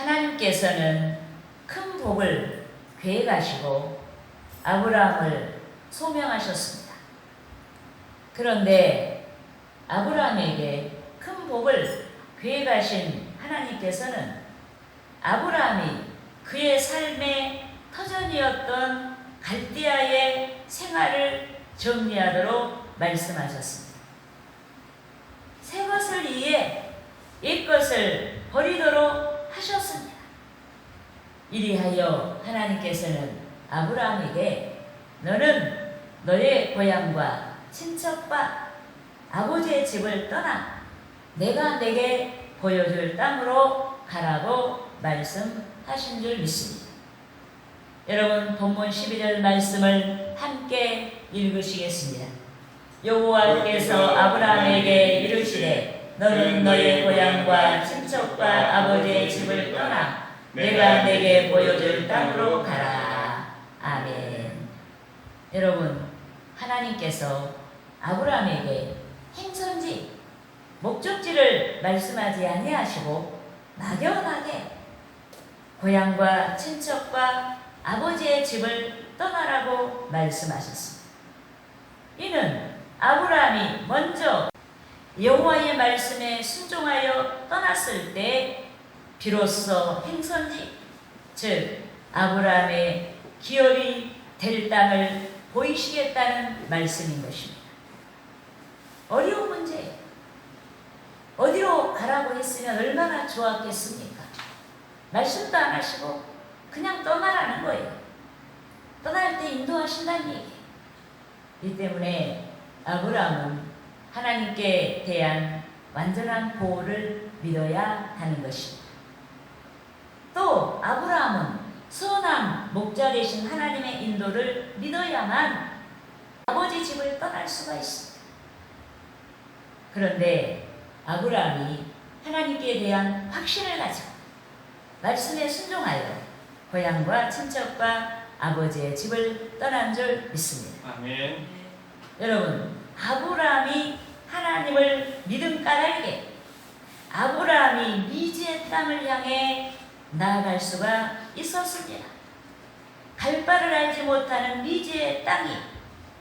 하나님께서는 큰 복을 계획하시고 아브라함을 소명하셨습니다. 그런데 아브라함에게 큰 복을 계획하신 하나님께서는 아브라함이 그의 삶의 터전이었던 갈대아의 생활을 정리하도록 말씀하셨습니다. 새 것을 위해 옛 것을 버리도록 하셨습니다. 이리하여 하나님께서는 아브라함에게 너는 너의 고향과 친척과 아버지의 집을 떠나 내가 내게 보여줄 땅으로 가라고 말씀하신 줄 믿습니다. 여러분 본문 12절 말씀을 함께 읽으시겠습니다. 여호와께서 아브라함에게 이르시되 너는 너의 고향과 친척과 아버지의 집을 떠나 내가 내게 보여줄 땅으로 가라. 아멘. 여러분 하나님께서 아브라함에게 행선지, 목적지를 말씀하지 아니하시고 막연하게 고향과 친척과 아버지의 집을 떠나라고 말씀하셨습니다. 이는 아브라함이 먼저 여호와의 말씀에 순종하여 떠났을 때 비로소 행선지, 즉 아브라함의 기업이 될 땅을 보이시겠다는 말씀인 것입니다. 어려운 문제예요. 어디로 가라고 했으면 얼마나 좋았겠습니까? 말씀도 안 하시고 그냥 떠나라는 거예요. 떠날 때 인도하신다는 얘기예요. 이 때문에 아브라함은 하나님께 대한 완전한 보호를 믿어야 하는 것입니다. 또 아브라함은 선한 목자 되신 하나님의 인도를 믿어야만 아버지 집을 떠날 수가 있습니다. 그런데 아브라함이 하나님께 대한 확신을 가지고 말씀에 순종하여 고향과 친척과 아버지의 집을 떠난 줄 믿습니다. 아멘. 여러분, 아브라함이 하나님을 믿음 까닭에 아브라함이 미지의 땅을 향해 나아갈 수가 있었습니다. 갈 바를 알지 못하는 미지의 땅이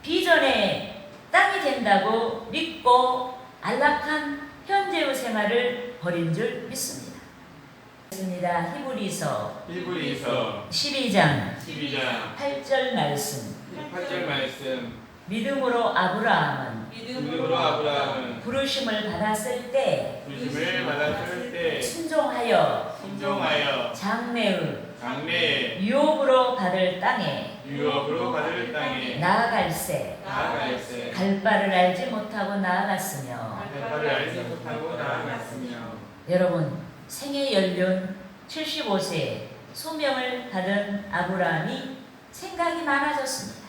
비전의 땅이 된다고 믿고 안락한 현재의 생활을 버린 줄 믿습니다. 히브리서 12장 8절 말씀. 8절 말씀. 믿음으로 아브라함은 부르심을 받았을 때 순종하여 장래의 유업으로 받을 땅에 나아갈새 갈 바를 알지 못하고 나아갔으며. 여러분, 생애 연륜 75세에 소명을 받은 아브라함이 생각이 많아졌습니다.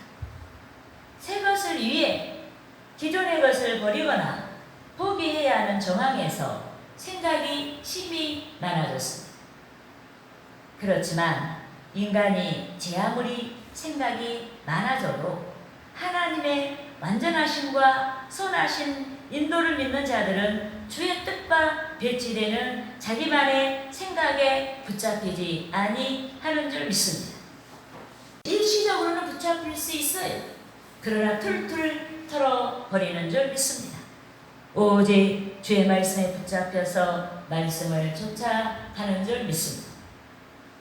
새 것을 위해 기존의 것을 버리거나 포기해야 하는 정황에서 생각이 심히 많아졌습니다. 그렇지만 인간이 제 아무리 생각이 많아져도 하나님의 완전하심과 선하신 인도를 믿는 자들은 주의 뜻과 배치되는 자기만의 생각에 붙잡히지 아니하는 줄 믿습니다. 일시적으로는 붙잡힐 수 있어요. 그러나 툴툴 털어버리는 줄 믿습니다. 오직 주의 말씀에 붙잡혀서 말씀을 쫓아가는 줄 믿습니다.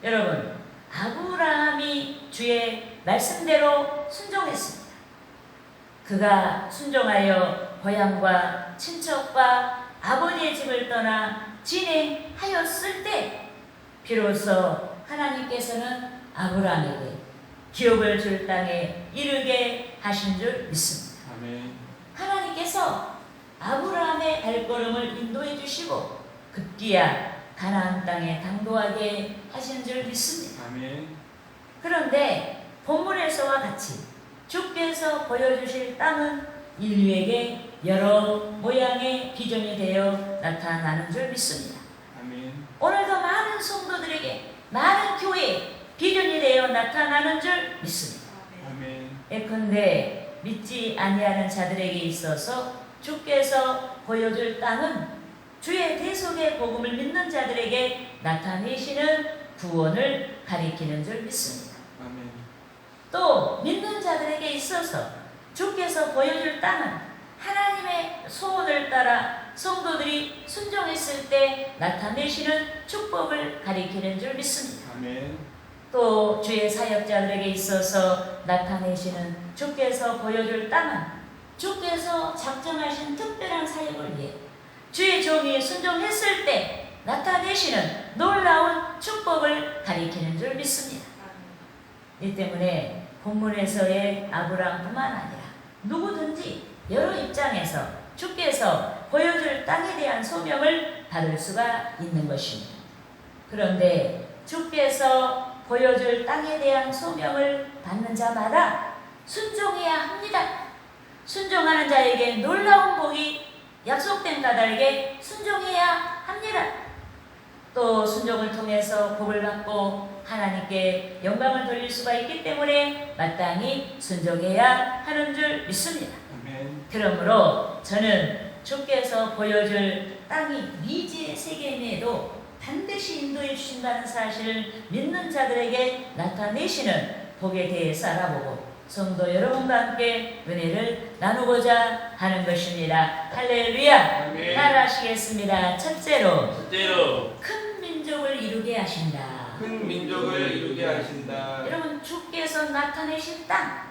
여러분, 아브라함이 주의 말씀대로 순종했습니다. 그가 순종하여 고향과 친척과 아버지의 집을 떠나 진행하였을 때 비로소 하나님께서는 아브라함에게 기업을 줄 땅에 이르게 하신 줄 믿습니다. 아멘. 하나님께서 아브라함의 발걸음을 인도해 주시고 급기야 가나안 땅에 당도하게 하신 줄 믿습니다. 아멘. 그런데 본문에서와 같이 주께서 보여주실 땅은 인류에게 여러 모양의 비전이 되어 나타나는 줄 믿습니다. 아멘. 오늘도 많은 성도들에게 많은 교회에 비전이 되어 나타나는 줄 믿습니다. 아멘. 예컨대 믿지 아니하는 자들에게 있어서 주께서 보여줄 땅은 주의 대속의 복음을 믿는 자들에게 나타내시는 구원을 가리키는 줄 믿습니다. 아멘. 또 믿는 자들에게 있어서 주께서 보여줄 땅은 하나님의 소원을 따라 성도들이 순종했을 때 나타내시는 축복을 가리키는 줄 믿습니다. 아멘. 또 주의 사역자들에게 있어서 나타내시는 주께서 보여줄 땅은 주께서 작정하신 특별한 사역을 위해 주의 종이 순종했을 때 나타내시는 놀라운 축복을 가리키는 줄 믿습니다. 이 때문에 본문에서의 아브라함뿐만 아니라 누구든지 여러 입장에서 주께서 보여줄 땅에 대한 소명을 받을 수가 있는 것입니다. 그런데 주께서 보여줄 땅에 대한 소명을 받는 자마다 순종해야 합니다. 순종하는 자에게 놀라운 복이 약속된 까닭에 순종해야 합니다. 또 순종을 통해서 복을 받고 하나님께 영광을 돌릴 수가 있기 때문에 마땅히 순종해야 하는 줄 믿습니다. 아멘. 그러므로 저는 주께서 보여줄 땅이 미지의 세계임에도 반드시 인도해 주신다는 사실을 믿는 자들에게 나타내시는 복에 대해서 알아보고 성도 여러분과 함께 은혜를 나누고자 하는 것입니다. 할렐루야! 아멘. 따라하시겠습니다. 첫째로 첫째로 큰 민족을 이루게 하신다. 큰 민족을 이루게 하신다. 여러분 주께서 나타내신 땅,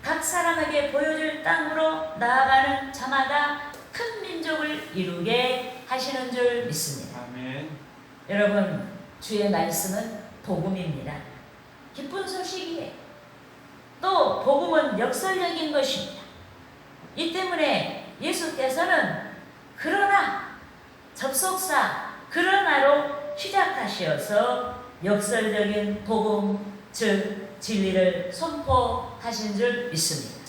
각 사람에게 보여줄 땅으로 나아가는 자마다 큰 민족을 이루게 하시는 줄 믿습니다. 아멘. 여러분 주의 말씀은 복음입니다. 기쁜 소식이에요. 또 복음은 역설적인 것입니다. 이 때문에 예수께서는 그러나 접속사 그러나로 시작하시어서 역설적인 복음 즉 진리를 선포하신 줄 믿습니다.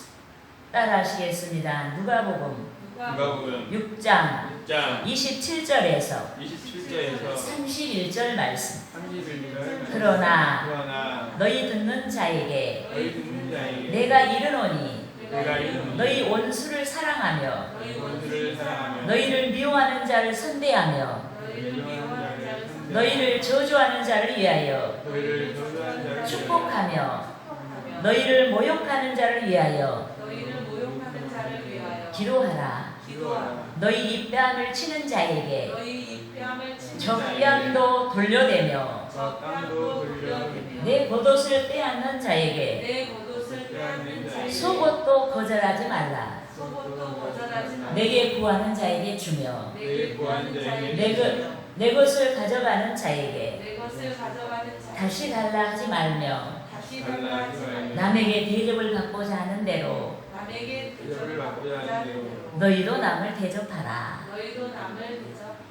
따라하시겠습니다. 누가복음 누가복음 6장 6장 27절에서 27절에서 31절 말씀. 31절. 그러나 너희 듣는 자에게 너희 듣는 자에게 내가 이르노니 내가 이르노니 너희 원수를 사랑하며 너희 원수를 사랑하며 너희를 미워하는 자를 선대하며 너희를 미워하는 자를 선대하며 너희를 저주하는 자를 위하여 너희를 저주하는 자를 축복하며 너희를 모욕하는 자를 위하여 기도하라. 기도하라. 너희 입뺨을 치는 자에게 의 적뺨도 돌려대며 땅도 돌려 내 겉옷을 빼앗는 자에게 내 겉옷을 빼앗는 자에게 속옷도 거절하지 말라. 속옷도 거절하지 말라. 내게 구하는 자에게 주며 내게 구하는 자에게 내 것을 가져가는 자에게 내 것을 가져가는 자에게 다시 달라 하지 말며 다시 달라 하지 말라. 남에게 대접을 받고자 하는 대로 남에게 대접을 받고자 하는 대로 너희도 남을 대접하라. 너희도 남을 대접하라.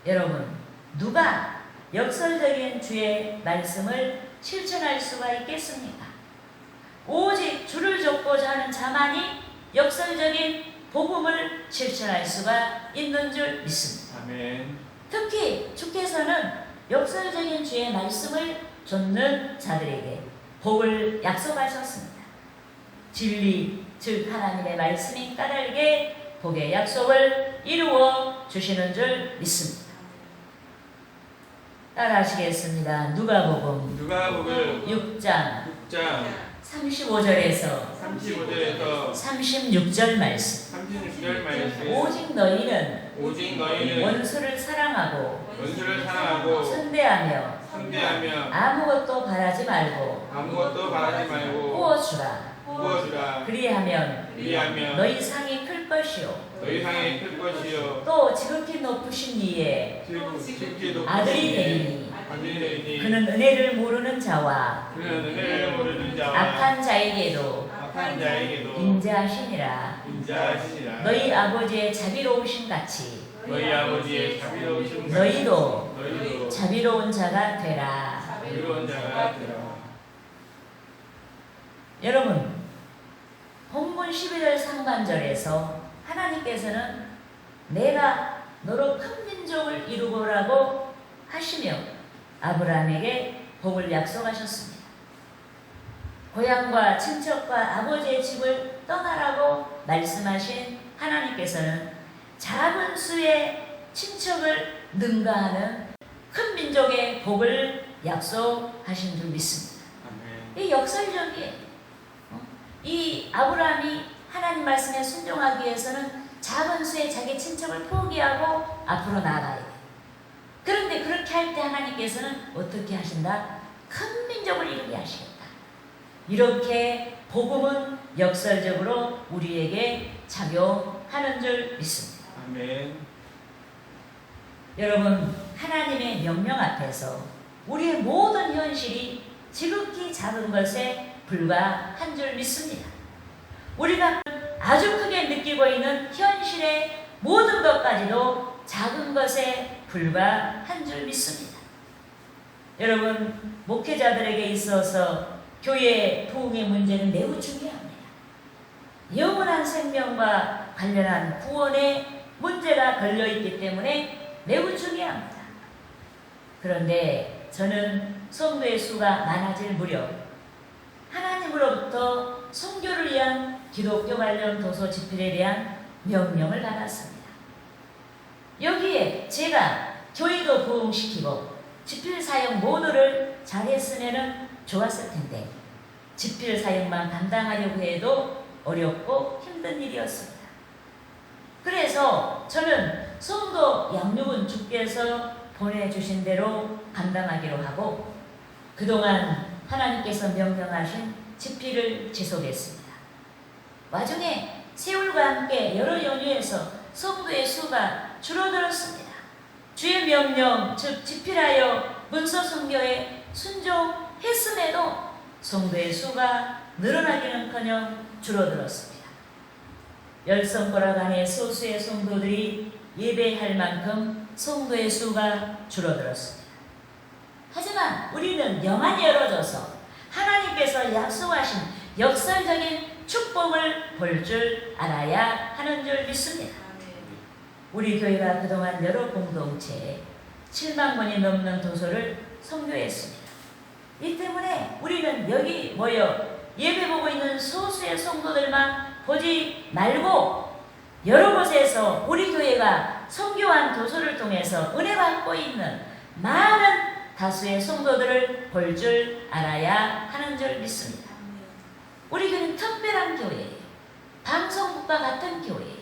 여러분 누가 역설적인 주의 말씀을 실천할 수가 있겠습니까? 오직 주를 좇고자 하는 자만이 역설적인 복음을 실천할 수가 있는 줄 믿습니다. 아멘. 특히 주께서는 역설적인 주의 말씀을 좇는 자들에게 복을 약속하셨습니다. 진리 즉 하나님의 말씀이 까닭에 복의 약속을 이루어 주시는 줄 믿습니다. 따라하시겠습니다. 누가복음 누가복음 6장 6장 35절에서 35절에서 36절 말씀. 36절 말씀. 오직 너희는 오직 너희는 원수를 사랑하고 원수를 사랑하고 선대하며 선대하며 아무것도 바라지 말고 아무것도 바라지 말고 구워주라. 구워주라. 그리하면 그리하면 너희 상이 클 것이요 너희 상이 클 것이요 또 지극히 높으신 이에 지극히 높으신 아들이 이의 되리니 아들이 되리니 그는 은혜를 모르는 자와 그는 은혜를 모르는 자와 악한 자에게도 악한 자에게도 인자하시니라. 인자하시니라. 너희 아버지의 자비로우신 같이 너희 아버지의 자비로우신 너희도 너희도 자비로운 자가 되라. 자비로운 자가 되라. 여러분 본문 11절 상반절에서 하나님께서는 내가 너로 큰 민족을 이루고라고 하시며 아브라함에게 복을 약속하셨습니다. 고향과 친척과 아버지의 집을 떠나라고 말씀하신 하나님께서는 작은 수의 친척을 능가하는 큰 민족의 복을 약속하신 줄 믿습니다. 아멘. 이 역설적이에요. 이 아브라함이 하나님 말씀에 순종하기 위해서는 작은 수의 자기 친척을 포기하고 앞으로 나아가야 돼요. 그런데 그렇게 할 때 하나님께서는 어떻게 하신다? 큰 민족을 이루게 하시겠다. 이렇게 복음은 역설적으로 우리에게 작용하는 줄 믿습니다. 아멘. 여러분, 하나님의 명령 앞에서 우리의 모든 현실이 지극히 작은 것에 불과한 줄 믿습니다. 우리가 아주 크게 느끼고 있는 현실의 모든 것까지도 작은 것에 불과한 줄 믿습니다. 여러분, 목회자들에게 있어서 교회의 부흥의 문제는 매우 중요합니다. 영원한 생명과 관련한 구원의 문제가 걸려있기 때문에 매우 중요합니다. 그런데 저는 성도의 수가 많아질 무렵 하나님으로부터 선교를 위한 기독교 관련 도서 집필에 대한 명령을 받았습니다. 여기에 제가 교회도 부흥시키고 집필 사역 모두를 잘했으면 좋았을 텐데 집필 사역만 감당하려고 해도 어렵고 힘든 일이었습니다. 그래서 저는 성도 양육은 주께서 보내주신 대로 감당하기로 하고 그동안 하나님께서 명령하신 집필을 지속했습니다. 와중에 세월과 함께 여러 연유에서 성도의 수가 줄어들었습니다. 주의 명령, 즉 집필하여 문서 선교에 순종했음에도 성도의 수가 늘어나기는커녕 줄어들었습니다. 열성고락 안에 소수의 성도들이 예배할 만큼 성도의 수가 줄어들었습니다. 하지만 우리는 영안이 열어져서 하나님께서 약속하신 역설적인 축복을 볼 줄 알아야 하는 줄 믿습니다. 우리 교회가 그동안 여러 공동체에 7만 권이 넘는 도서를 선교했습니다. 이 때문에 우리는 여기 모여 예배 보고 있는 소수의 성도들만 보지 말고 여러 곳에서 우리 교회가 선교한 도서를 통해서 은혜 받고 있는 많은 다수의 성도들을 볼 줄 알아야 하는 줄 믿습니다. 우리 교회는 특별한 교회예요. 방송국과 같은 교회예요.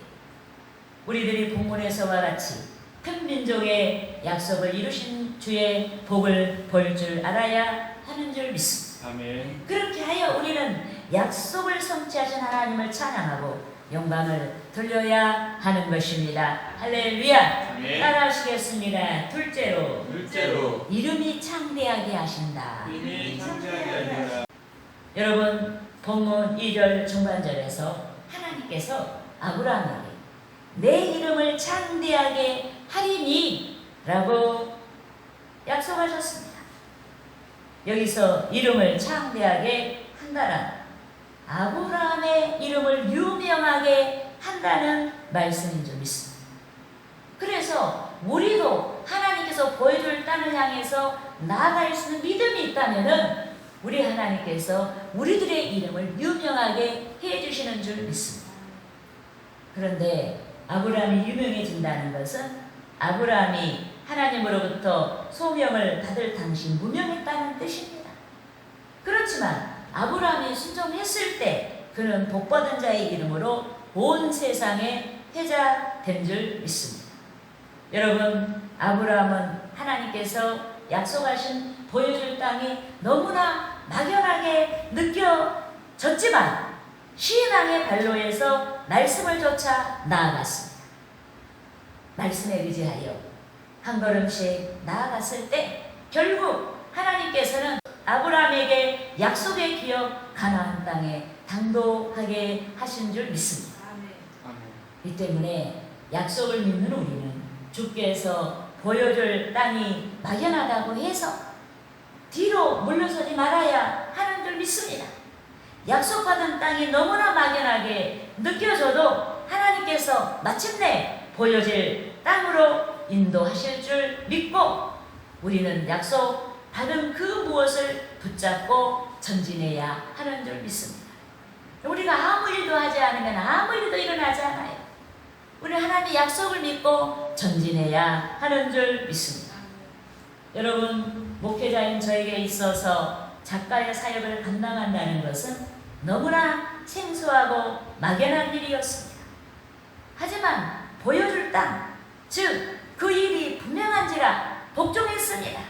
우리들이 본문에서와 같이 큰 민족의 약속을 이루신 주의 복을 볼 줄 알아야 하는 줄 믿습니다. 아멘. 그렇게 하여 우리는 약속을 성취하신 하나님을 찬양하고 영광을 돌려야 하는 것입니다. 할렐루야. 아멘. 따라하시겠습니다. 둘째로 둘째로 이름이 창대하게 하신다. 이미 창조하게 하리라. 여러분, 본문 2절 중반절에서 하나님께서 아브라함에게 내 이름을 창대하게 하리니 라고 약속하셨습니다. 여기서 이름을 창대하게 한다란 아브라함의 이름을 유명하게 한다는 말씀인 줄 믿습니다. 그래서 우리도 하나님께서 보여줄 땅을 향해서 나아갈 수 있는 믿음이 있다면은 우리 하나님께서 우리들의 이름을 유명하게 해주시는 줄 믿습니다. 그런데 아브라함이 유명해진다는 것은 아브라함이 하나님으로부터 소명을 받을 당시 무명했다는 뜻입니다. 그렇지만 아브라함이 순종했을 때 그는 복받은 자의 이름으로 온 세상에 회자 된 줄 믿습니다. 여러분, 아브라함은 하나님께서 약속하신 보여줄 땅이 너무나 막연하게 느껴졌지만 신앙의 발로에서 말씀을 쫓아 나아갔습니다. 말씀에 의지하여 한 걸음씩 나아갔을 때 결국 하나님께서는 아브라함에게 약속의 기업 가나안 땅에 당도하게 하신 줄 믿습니다. 아멘. 이 때문에 약속을 믿는 우리는 주께서 보여줄 땅이 막연하다고 해서 뒤로 물러서지 말아야 하는 줄 믿습니다. 약속받은 땅이 너무나 막연하게 느껴져도 하나님께서 마침내 보여질 땅으로 인도하실 줄 믿고 우리는 약속받은 그 무엇을 붙잡고 전진해야 하는 줄 믿습니다. 우리가 아무 일도 하지 않으면 아무 일도 일어나지 않아요. 우리 하나님의 약속을 믿고 전진해야 하는 줄 믿습니다. 여러분, 목회자인 저에게 있어서 작가의 사역을 감당한다는 것은 너무나 생소하고 막연한 일이었습니다. 하지만 보여줄 땅, 즉 그 일이 분명한지라 복종했습니다.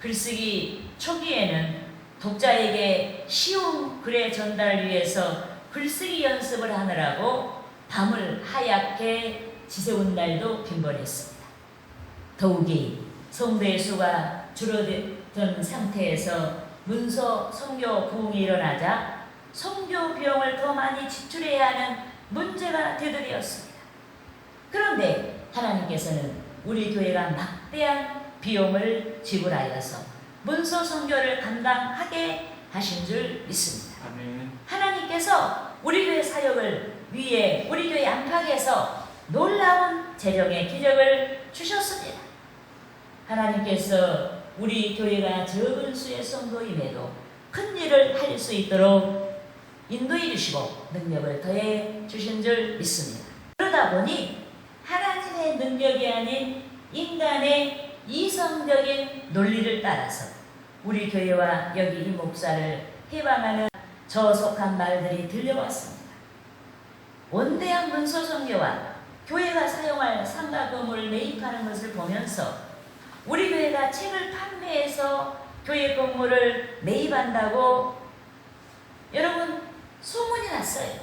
글쓰기 초기에는 독자에게 쉬운 글의 전달을 위해서 글쓰기 연습을 하느라고 밤을 하얗게 지새운 날도 빈번했습니다. 더욱이 성도의 수가 줄어든 상태에서 문서 선교 부흥이 일어나자 선교 비용을 더 많이 지출해야 하는 문제가 되돌이었습니다. 그런데 하나님께서는 우리 교회가 막대한 비용을 지불하여서 문서 선교를 감당하게 하신 줄 믿습니다. 아멘. 하나님께서 우리 교회 사역을 위해 우리 교회 안팎에서 놀라운 재정의 기적을 주셨습니다. 하나님께서 우리 교회가 적은 수의 성도임에도 큰 일을 할 수 있도록 인도해 주시고 능력을 더해 주신 줄 믿습니다. 그러다 보니 하나님의 능력이 아닌 인간의 이성적인 논리를 따라서 우리 교회와 여기 이 목사를 해방하는 저속한 말들이 들려왔습니다. 원대한 문서 선교와 교회가 사용할 상가 건물을 매입하는 것을 보면서 우리 교회가 책을 판매해서 교회 건물을 매입한다고 여러분 소문이 났어요.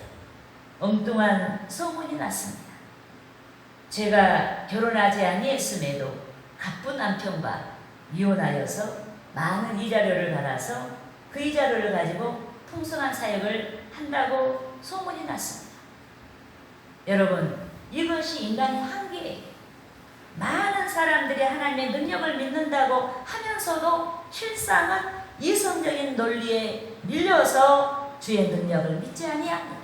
엉뚱한 소문이 났습니다. 제가 결혼하지 아니했음에도 가쁜 남편과 이혼하여서 많은 이자료를 받아서 그 이자료를 가지고 풍성한 사역을 한다고 소문이 났습니다. 여러분, 이것이 인간의 한계예요. 많은 사람들이 하나님의 능력을 믿는다고 하면서도 실상은 이성적인 논리에 밀려서 주의 능력을 믿지 아니합니다.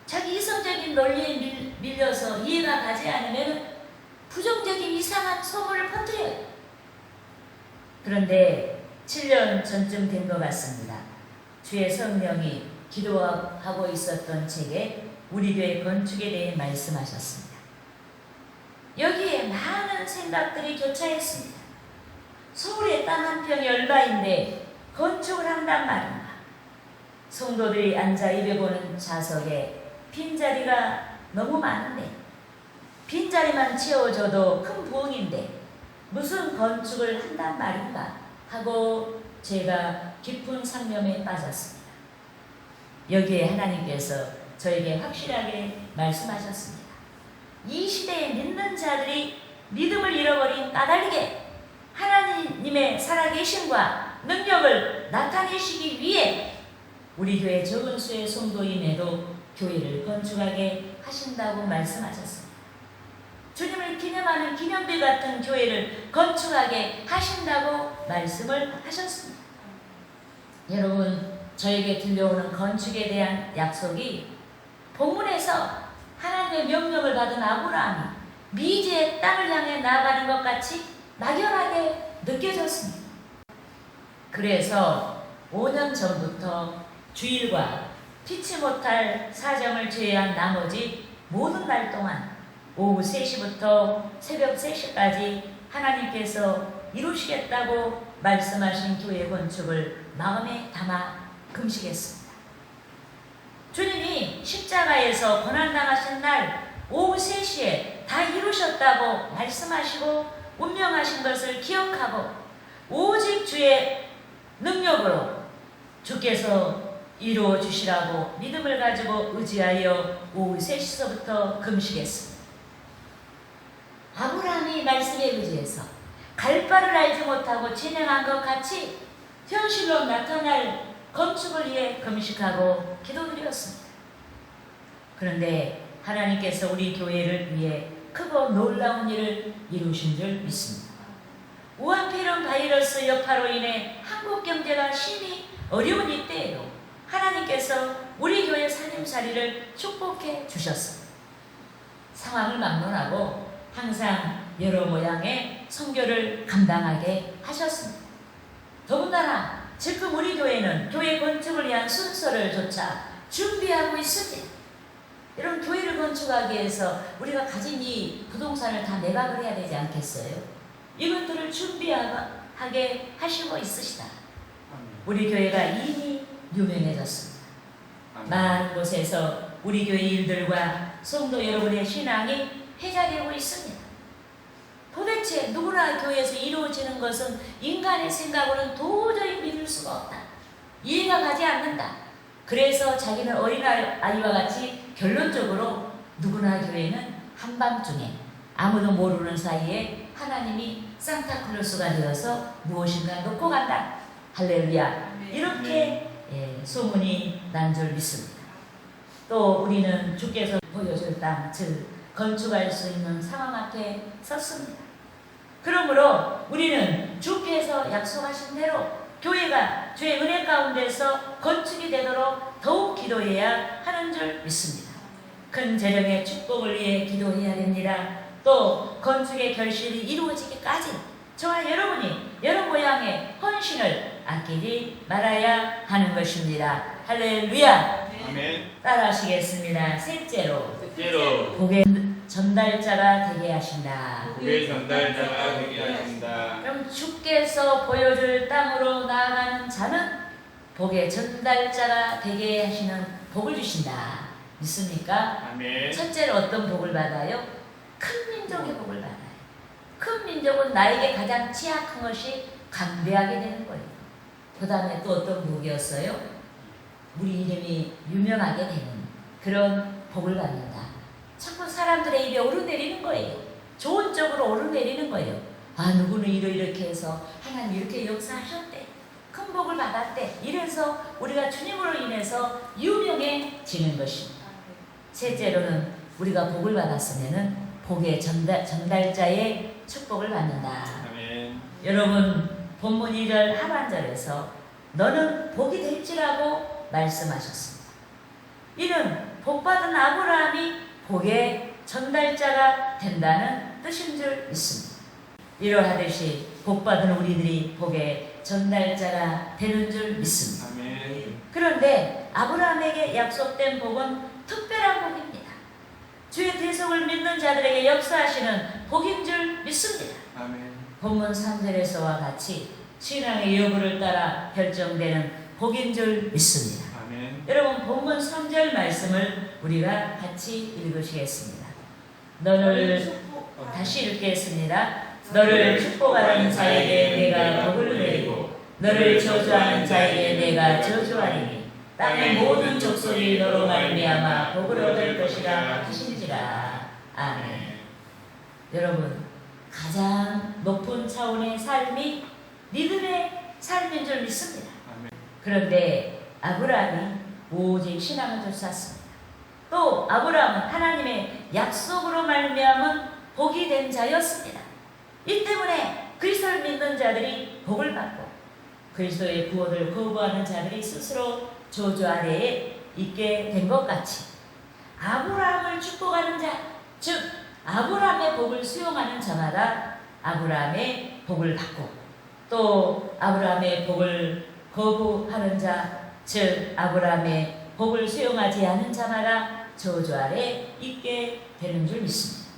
자기 이성적인 논리에 밀려서 이해가 가지 않으면 부정적인 이상한 소문을 퍼뜨려요. 그런데 7년 전쯤 된 것 같습니다. 주의 성령이 기도하고 있었던 책에 우리 교회 건축에 대해 말씀하셨습니다. 여기에 많은 생각들이 교차했습니다. 서울의 땅 한 평이 얼마인데 건축을 한단 말인가. 성도들이 앉아 입에 보는 좌석에 빈자리가 너무 많은데 빈자리만 채워줘도 큰 부흥인데 무슨 건축을 한단 말인가 하고 제가 깊은 상념에 빠졌습니다. 여기에 하나님께서 저에게 확실하게 말씀하셨습니다. 이 시대에 믿는 자들이 믿음을 잃어버린 까닭에 하나님의 살아계심과 능력을 나타내시기 위해 우리 교회 적은 수의 성도임에도 교회를 건축하게 하신다고 말씀하셨습니다. 주님을 기념하는 기념비 같은 교회를 건축하게 하신다고 말씀을 하셨습니다. 여러분, 저에게 들려오는 건축에 대한 약속이 본문에서 하나님의 명령을 받은 아브라함이 미지의 땅을 향해 나아가는 것 같이 막연하게 느껴졌습니다. 그래서 5년 전부터 주일과 피치 못할 사정을 제외한 나머지 모든 날 동안 오후 3시부터 새벽 3시까지 하나님께서 이루시겠다고 말씀하신 교회 건축을 마음에 담아 금식했습니다. 주님이 십자가에서 고난당하신 날 오후 3시에 다 이루셨다고 말씀하시고 운명하신 것을 기억하고 오직 주의 능력으로 주께서 이루어 주시라고 믿음을 가지고 의지하여 오후 3시서부터 금식했습니다. 아브라함이 말씀에 의지해서 갈 바를 알지 못하고 진행한 것 같이 현실로 나타날 건축을 위해 금식하고 기도드렸습니다. 그런데 하나님께서 우리 교회를 위해 크고 놀라운 일을 이루신 줄 믿습니다. 우한폐렴 바이러스 여파로 인해 한국 경제가 심히 어려운 이때에도 하나님께서 우리 교회 살림살이를 축복해 주셨습니다. 상황을 막론하고 항상 여러 모양의 선교를 감당하게 하셨습니다. 더군다나 지금 우리 교회는 교회 건축을 위한 순서를 조차 준비하고 있습니다. 여러분, 교회를 건축하기 위해서 우리가 가진 이 부동산을 다 매각을 해야 되지 않겠어요? 이것들을 준비하게 하시고 있으시다. 아멘. 우리 교회가 이미 유명해졌습니다. 많은 곳에서 우리 교회 일들과 성도 여러분의 신앙이 회자되고 있습니다. 도대체 누구나 교회에서 이루어지는 것은 인간의 생각으로는 도저히 믿을 수가 없다. 이해가 가지 않는다. 그래서 자기는 어린아이와 같이 결론적으로 누구나 교회는 한밤중에 아무도 모르는 사이에 하나님이 산타클로스가 되어서 무엇인가 놓고 간다. 할렐루야. 이렇게 소문이 난 줄 믿습니다. 또 우리는 주께서 보여줄 땅, 즉 건축할 수 있는 상황 앞에 섰습니다. 그러므로 우리는 주께서 약속하신 대로 교회가 주의 은혜 가운데서 건축이 되도록 더욱 기도해야 하는 줄 믿습니다. 큰 재정의 축복을 위해 기도해야 됩니다. 또 건축의 결실이 이루어지기까지 저와 여러분이 여러 모양의 헌신을 아끼지 말아야 하는 것입니다. 할렐루야. 아멘. 따라하시겠습니다. 셋째로 셋째로 복의 전달자가 되게 하신다. 복의 전달자가 되게 하신다. 그럼 주께서 보여줄 땅으로 나아가는 자는 복의 전달자가 되게 하시는 복을 주신다. 믿습니까? 아멘. 첫째로 어떤 복을 받아요? 큰 민족의 복을 받아요. 큰 민족은 나에게 가장 취약한 것이 강대하게 되는 거예요. 그 다음에 또 어떤 복이었어요? 우리 이름이 유명하게 되는 그런 복을 받는다. 자꾸 사람들의 입에 오르내리는 거예요. 좋은 쪽으로 오르내리는 거예요. 아, 누구는 이렇게 해서 하나님 이렇게 역사하셨대. 큰 복을 받았대. 이래서 우리가 주님으로 인해서 유명해지는 것입니다. 셋째로는 우리가 복을 받았으면은 복의 전달자의 축복을 받는다. 아멘. 여러분 본문 1절 하반절에서 너는 복이 될지라고 말씀하셨습니다. 이는 복받은 아브라함이 복의 전달자가 된다는 뜻인 줄 믿습니다. 이러하듯이 복받은 우리들이 복의 전달자가 되는 줄 믿습니다. 아멘. 그런데 아브라함에게 약속된 복은 특별한 복입니다. 주의 대속을 믿는 자들에게 역사하시는 복인 줄 믿습니다. 아멘. 본문 3절에서와 같이 신앙의 여부를 따라 결정되는 복인 줄 믿습니다. 아멘. 여러분 본문 3절 말씀을 우리가 같이 읽으시겠습니다. 너를 다시 읽겠습니다. 너를 축복하는 자에게 내가 복을 내리고 너를 저주하는 자에게 내가 저주하리니 땅의 모든 족속이 너로 말미암아 복을 얻을 것이라 하신지라. 아멘. 여러분 가장 높은 차원의 삶이 믿음의 삶인 줄 믿습니다. 아멘. 그런데 아브라함이 오직 신앙을 쫓았습니다. 또 아브라함은 하나님의 약속으로 말미암은 복이 된 자였습니다. 이 때문에 그리스도를 믿는 자들이 복을 받고 그리스도의 구원을 거부하는 자들이 스스로 저주 아래에 있게 된 것 같이 아브라함을 축복하는 자, 즉 아브라함의 복을 수용하는 자마다 아브라함의 복을 받고 또 아브라함의 복을 거부하는 자, 즉 아브라함의 복을 수용하지 않은 자마다 저주 아래 있게 되는 줄 믿습니다.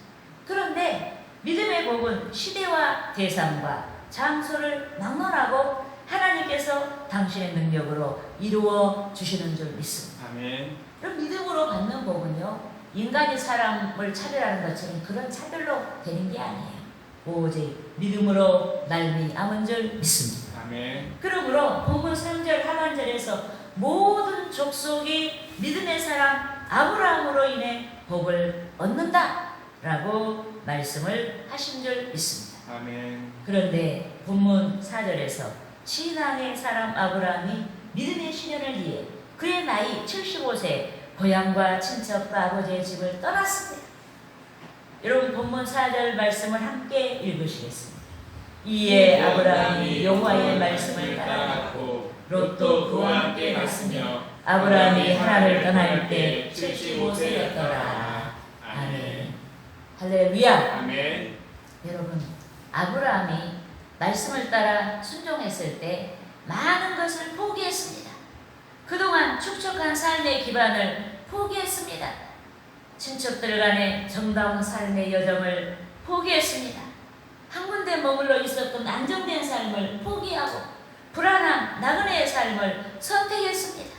그런데 믿음의 복은 시대와 대상과 장소를 막론하고 하나님께서 당신의 능력으로 이루어 주시는 줄 믿습니다. 아멘. 그럼 믿음으로 받는 복은요, 인간이 사람을 차별하는 것처럼 그런 차별로 되는 게 아니에요. 오직 믿음으로 말미암은 줄 믿습니다. 아멘. 그러므로 본문 3절 하반절에서 모든 족속이 믿음의 사람 아브라함으로 인해 복을 얻는다라고 말씀을 하신 줄 믿습니다. 아멘. 그런데 본문 4절에서 신앙의 사람 아브라함이 믿음의 신현을 위해 그의 나이 75세 고향과 친척과 아버지의 집을 떠났습니다. 여러분 본문 4절 말씀을 함께 읽으시겠습니다. 이에 아브라함이 여호와의 말씀을 따라갔고 롯도 그와 함께 갔으며 아브라함이 하나를 떠날 때 75세였더라. 아멘. 할렐루야. 아멘. 여러분 아브라함이 말씀을 따라 순종했을 때 많은 것을 포기했습니다. 그동안 축적한 삶의 기반을 포기했습니다. 친척들 간의 정다운 삶의 여정을 포기했습니다. 한 군데 머물러 있었던 안정된 삶을 포기하고 불안한 나그네의 삶을 선택했습니다.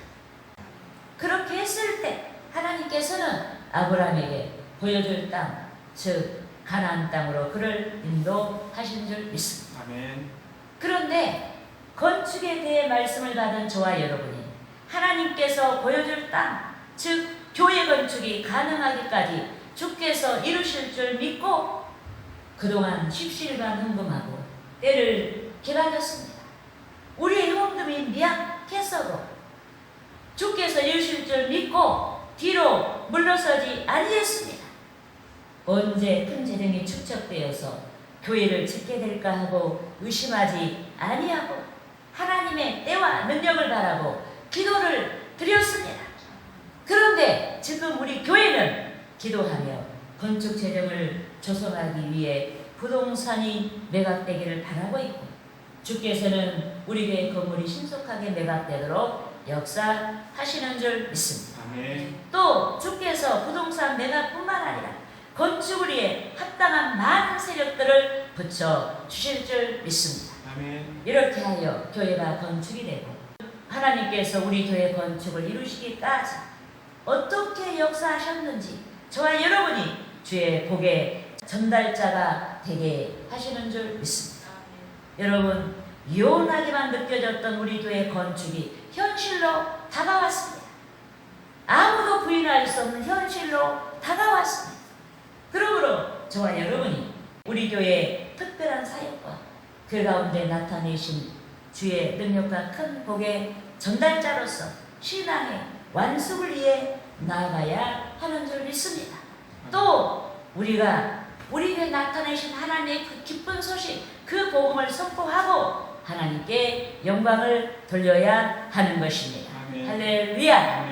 그렇게 했을 때 하나님께서는 아브라함에게 보여줄 땅, 즉 가나안 땅으로 그를 인도하신 줄 믿습니다. 아멘. 그런데 건축에 대해 말씀을 받은 저와 여러분이 하나님께서 보여줄 땅, 즉 교회 건축이 가능하기까지 주께서 이루실 줄 믿고 그동안 십시일반 헌금하고 때를 기다렸습니다. 우리의 헌금이 미약했어도 주께서 이루실 줄 믿고 뒤로 물러서지 아니했습니다. 언제 큰 재정이 축적되어서 교회를 짓게 될까 하고 의심하지 아니하고 하나님의 때와 능력을 바라고 기도를 드렸습니다. 그런데 지금 우리 교회는 기도하며 건축 재정을 조성하기 위해 부동산이 매각되기를 바라고 있고 주께서는 우리 교회 건물이 신속하게 매각되도록 역사하시는 줄 믿습니다. 아멘. 또 주께서 부동산 매각뿐만 아니라 건축을 위해 합당한 많은 세력들을 붙여 주실 줄 믿습니다. 아멘. 이렇게 하여 교회가 건축이 되고 하나님께서 우리 교회 건축을 이루시기까지 어떻게 역사하셨는지 저와 여러분이 주의 복의 전달자가 되게 하시는 줄 믿습니다. 여러분, 요원하게만 느껴졌던 우리 교회 건축이 현실로 다가왔습니다. 아무도 부인할 수 없는 현실로 다가왔습니다. 그러므로 저와 여러분이 우리 교회의 특별한 사역과 그 가운데 나타내신 주의 능력과 큰 복의 전달자로서 신앙의 완숙을 위해 나아가야 하는 줄 믿습니다. 또 우리가 우리 교회에 나타내신 하나님의 그 기쁜 소식, 그 복음을 선포하고 하나님께 영광을 돌려야 하는 것입니다. 아멘. 할렐루야. 아멘.